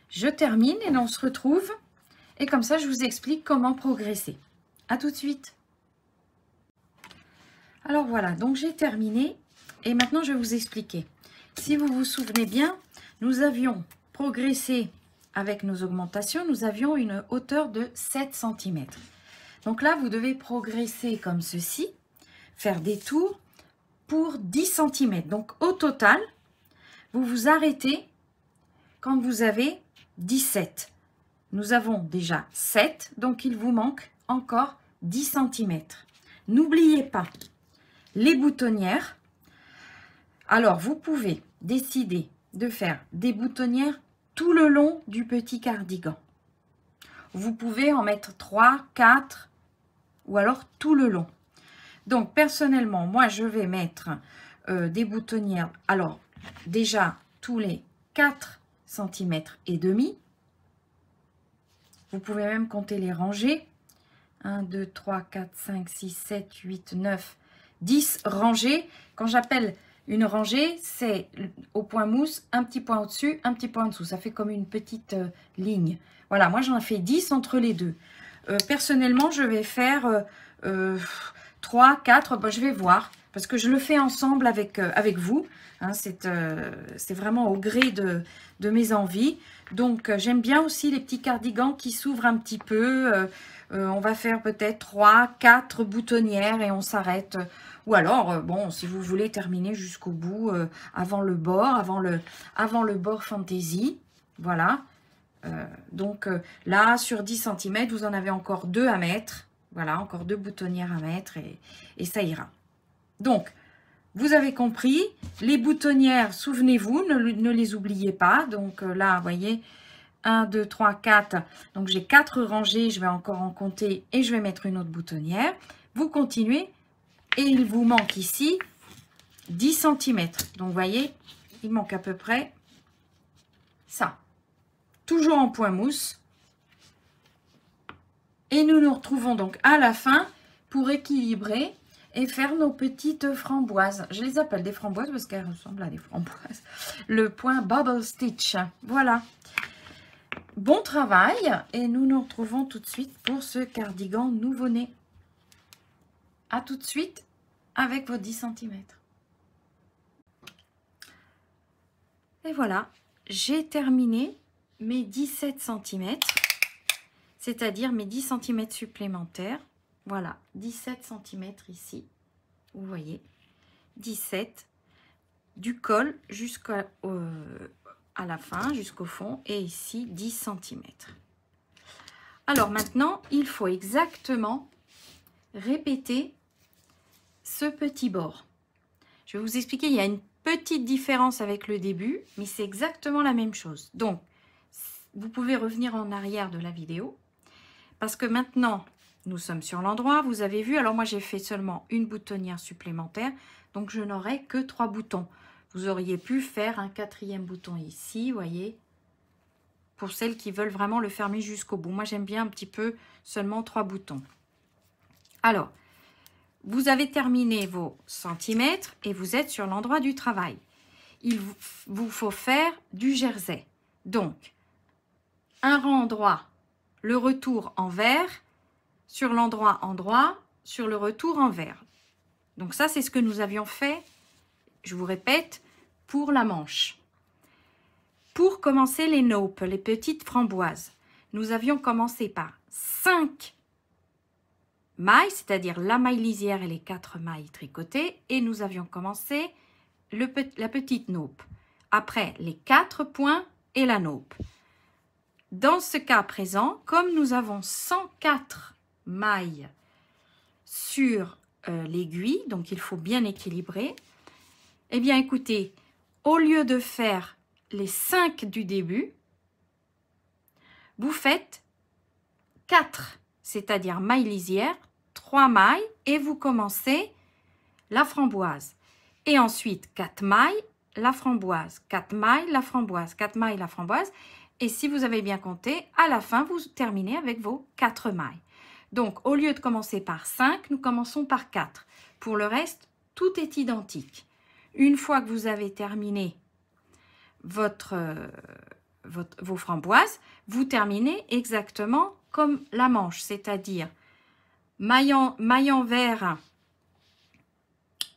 Je termine et on se retrouve. Et comme ça, je vous explique comment progresser. À tout de suite. Alors voilà, donc j'ai terminé. Et maintenant, je vais vous expliquer. Si vous vous souvenez bien, nous avions progressé avec nos augmentations. Nous avions une hauteur de 7 cm. Donc là, vous devez progresser comme ceci. Faire des tours pour 10 cm. Donc au total, vous vous arrêtez quand vous avez 17. Nous avons déjà 7, donc il vous manque encore 10 cm. N'oubliez pas les boutonnières. Alors, vous pouvez décider de faire des boutonnières tout le long du petit cardigan. Vous pouvez en mettre 3, 4 ou alors tout le long. Donc, personnellement, moi, je vais mettre des boutonnières. Alors, déjà, tous les 4 cm et demi. Vous pouvez même compter les rangées. 1, 2, 3, 4, 5, 6, 7, 8, 9, 10 rangées. Quand j'appelle une rangée, c'est au point mousse, un petit point au-dessus, un petit point en dessous. Ça fait comme une petite ligne. Voilà, moi j'en fais 10 entre les deux. Personnellement, je vais faire 3, 4, ben, je vais voir. Parce que je le fais ensemble avec vous. Hein, c'est vraiment au gré de mes envies. Donc, j'aime bien aussi les petits cardigans qui s'ouvrent un petit peu. On va faire peut-être 3, 4 boutonnières et on s'arrête. Ou alors, bon, si vous voulez terminer jusqu'au bout, avant le bord, avant le bord fantaisie. Voilà. Donc là, sur 10 cm, vous en avez encore 2 à mettre. Voilà, encore 2 boutonnières à mettre et ça ira. Donc, vous avez compris, les boutonnières, souvenez-vous, ne les oubliez pas. Donc là, vous voyez, 1, 2, 3, 4. Donc j'ai 4 rangées, je vais encore en compter et je vais mettre une autre boutonnière. Vous continuez et il vous manque ici 10 cm. Donc vous voyez, il manque à peu près ça. Toujours en point mousse. Et nous nous retrouvons donc à la fin pour équilibrer et faire nos petites framboises. Je les appelle des framboises parce qu'elles ressemblent à des framboises. Le point bubble stitch. Voilà. Bon travail et nous nous retrouvons tout de suite pour ce cardigan nouveau-né. À tout de suite avec vos 10 cm. Et voilà, j'ai terminé mes 17 cm, c'est-à-dire mes 10 cm supplémentaires. Voilà, 17 cm ici, vous voyez, 17 du col jusqu'à la fin, jusqu'au fond, et ici 10 cm. Alors maintenant, il faut exactement répéter ce petit bord. Je vais vous expliquer, il y a une petite différence avec le début, mais c'est exactement la même chose. Donc, vous pouvez revenir en arrière de la vidéo, parce que maintenant, nous sommes sur l'endroit, vous avez vu, alors moi j'ai fait seulement une boutonnière supplémentaire, donc je n'aurai que 3 boutons. Vous auriez pu faire un 4e bouton ici, vous voyez, pour celles qui veulent vraiment le fermer jusqu'au bout. Moi j'aime bien un petit peu seulement 3 boutons. Alors, vous avez terminé vos centimètres et vous êtes sur l'endroit du travail. Il vous faut faire du jersey. Donc, un rang droit, le retour envers, sur l'endroit endroit, sur le retour envers. Donc ça, c'est ce que nous avions fait, je vous répète, pour la manche. Pour commencer les naupes, les petites framboises, nous avions commencé par 5 mailles, c'est-à-dire la maille lisière et les 4 mailles tricotées, et nous avions commencé la petite naupe. Après, les 4 points et la naupe. Dans ce cas présent, comme nous avons 104 mailles sur l'aiguille, donc il faut bien équilibrer, eh bien écoutez, au lieu de faire les 5 du début, vous faites 4, c'est-à-dire maille lisière, 3 mailles et vous commencez la framboise. Et ensuite 4 mailles, la framboise, 4 mailles, la framboise, 4 mailles, la framboise. Et si vous avez bien compté, à la fin, vous terminez avec vos 4 mailles. Donc, au lieu de commencer par 5, nous commençons par 4. Pour le reste, tout est identique. Une fois que vous avez terminé vos framboises, vous terminez exactement comme la manche, c'est-à-dire maillant vert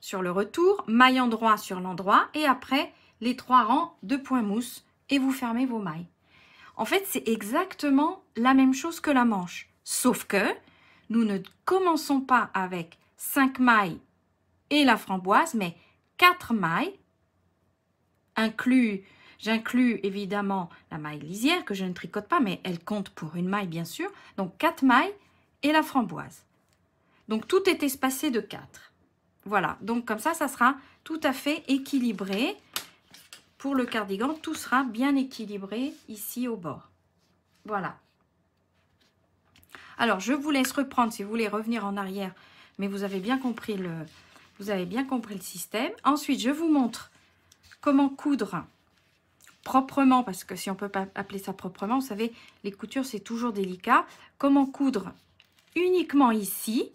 sur le retour, maillant droit sur l'endroit et après les 3 rangs de points mousse et vous fermez vos mailles. En fait, c'est exactement la même chose que la manche, sauf que nous ne commençons pas avec 5 mailles et la framboise, mais 4 mailles, j'inclus évidemment la maille lisière que je ne tricote pas, mais elle compte pour une maille bien sûr, donc 4 mailles et la framboise. Donc tout est espacé de 4. Voilà, donc comme ça sera tout à fait équilibré. Pour le cardigan, tout sera bien équilibré ici au bord. Voilà. Alors, je vous laisse reprendre si vous voulez revenir en arrière, mais vous avez bien compris le système. Ensuite, je vous montre comment coudre proprement, parce que si on ne peut pas appeler ça proprement, vous savez, les coutures, c'est toujours délicat. Comment coudre uniquement ici.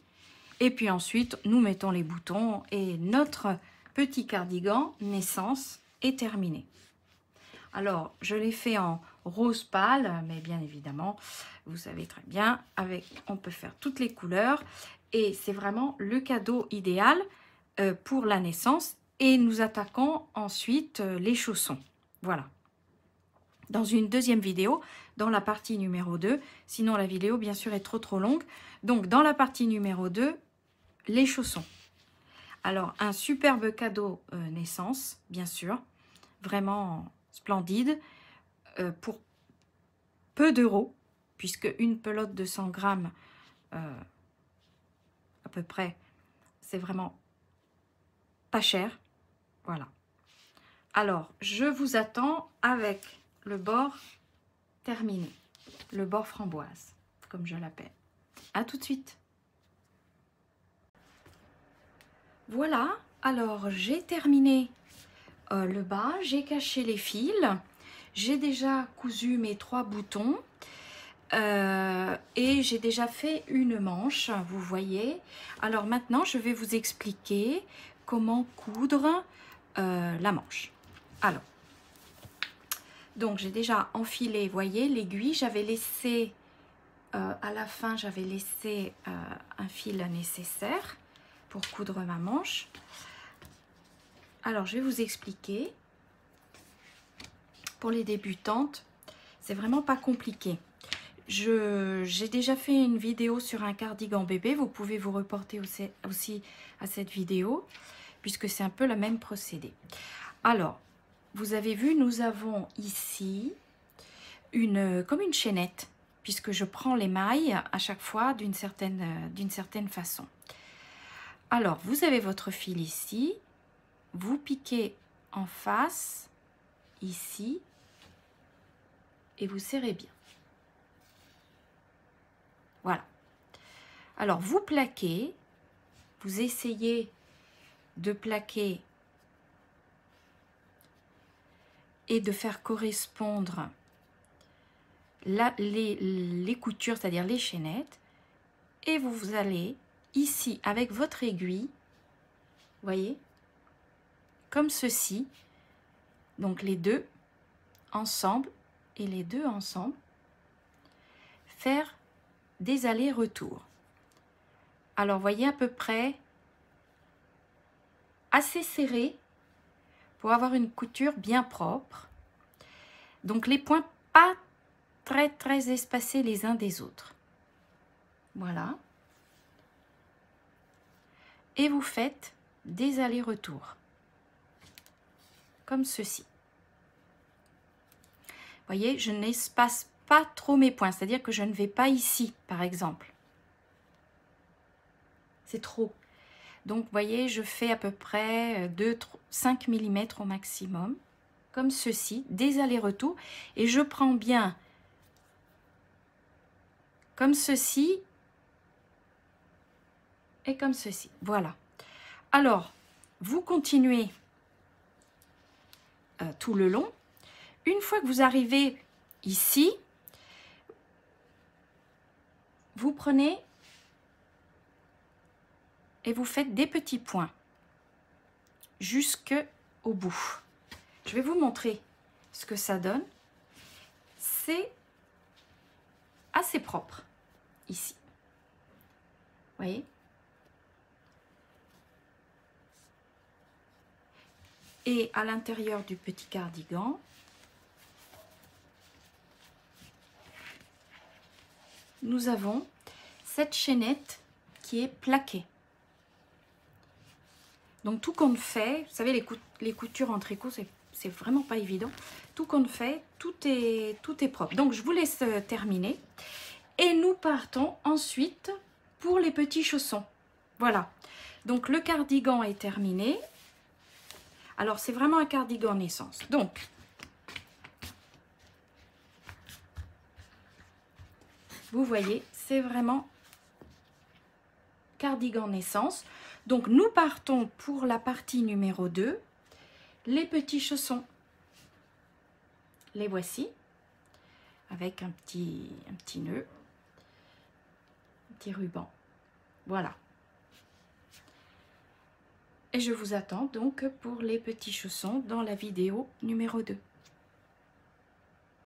Et puis ensuite, nous mettons les boutons et notre petit cardigan naissance est terminé. Alors, je l'ai fait en rose pâle, mais bien évidemment, vous savez très bien, on peut faire toutes les couleurs. Et c'est vraiment le cadeau idéal pour la naissance. Et nous attaquons ensuite les chaussons. Voilà. Dans une deuxième vidéo, dans la partie numéro 2. Sinon, la vidéo, bien sûr, est trop longue. Donc, dans la partie numéro 2, les chaussons. Alors, un superbe cadeau naissance, bien sûr. Vraiment splendide. Pour peu d'euros, puisque une pelote de 100 grammes, à peu près, c'est vraiment pas cher. Voilà. Alors, je vous attends avec le bord terminé. Le bord framboise, comme je l'appelle. À tout de suite. Voilà. Alors, j'ai terminé le bas. J'ai caché les fils. J'ai déjà cousu mes 3 boutons. Et j'ai déjà fait une manche, vous voyez. Alors maintenant, je vais vous expliquer comment coudre la manche. Alors, donc j'ai déjà enfilé, voyez, l'aiguille. J'avais laissé, à la fin, j'avais laissé un fil nécessaire pour coudre ma manche. Alors, je vais vous expliquer. Pour les débutantes, c'est vraiment pas compliqué. J'ai déjà fait une vidéo sur un cardigan bébé. Vous pouvez vous reporter aussi à cette vidéo, puisque c'est un peu le même procédé. Alors, vous avez vu, nous avons ici comme une chaînette, puisque je prends les mailles à chaque fois d'une certaine façon. Alors, vous avez votre fil ici. Vous piquez en face, ici, et vous serrez bien. Voilà. Alors, vous plaquez, vous essayez de plaquer et de faire correspondre les coutures, c'est-à-dire les chaînettes, et vous allez ici avec votre aiguille, voyez, comme ceci, donc les deux ensemble et les deux ensemble, faire des allers-retours. Alors, voyez à peu près assez serré pour avoir une couture bien propre. Donc, les points pas très espacés les uns des autres. Voilà. Et vous faites des allers-retours. Comme ceci. Voyez, je n'espace pas trop mes points, c'est-à-dire que je ne vais pas ici, par exemple. C'est trop. Donc, vous voyez, je fais à peu près 5 mm au maximum, comme ceci, des allers-retours, et je prends bien comme ceci et comme ceci. Voilà. Alors, vous continuez tout le long. Une fois que vous arrivez ici, vous prenez et vous faites des petits points jusqu'au bout. Je vais vous montrer ce que ça donne. C'est assez propre ici. Vous voyez? Et à l'intérieur du petit cardigan, nous avons cette chaînette qui est plaquée. Donc tout qu'on fait, vous savez, les coutures en tricot, c'est vraiment pas évident. Tout qu'on fait, tout est propre. Donc je vous laisse terminer. Et nous partons ensuite pour les petits chaussons. Voilà. Donc le cardigan est terminé. Alors c'est vraiment un cardigan naissance. Donc, vous voyez, c'est vraiment cardigan naissance. Donc nous partons pour la partie numéro 2, les petits chaussons. Les voici, avec un petit nœud, un petit ruban. Voilà. Et je vous attends donc pour les petits chaussons dans la vidéo numéro 2.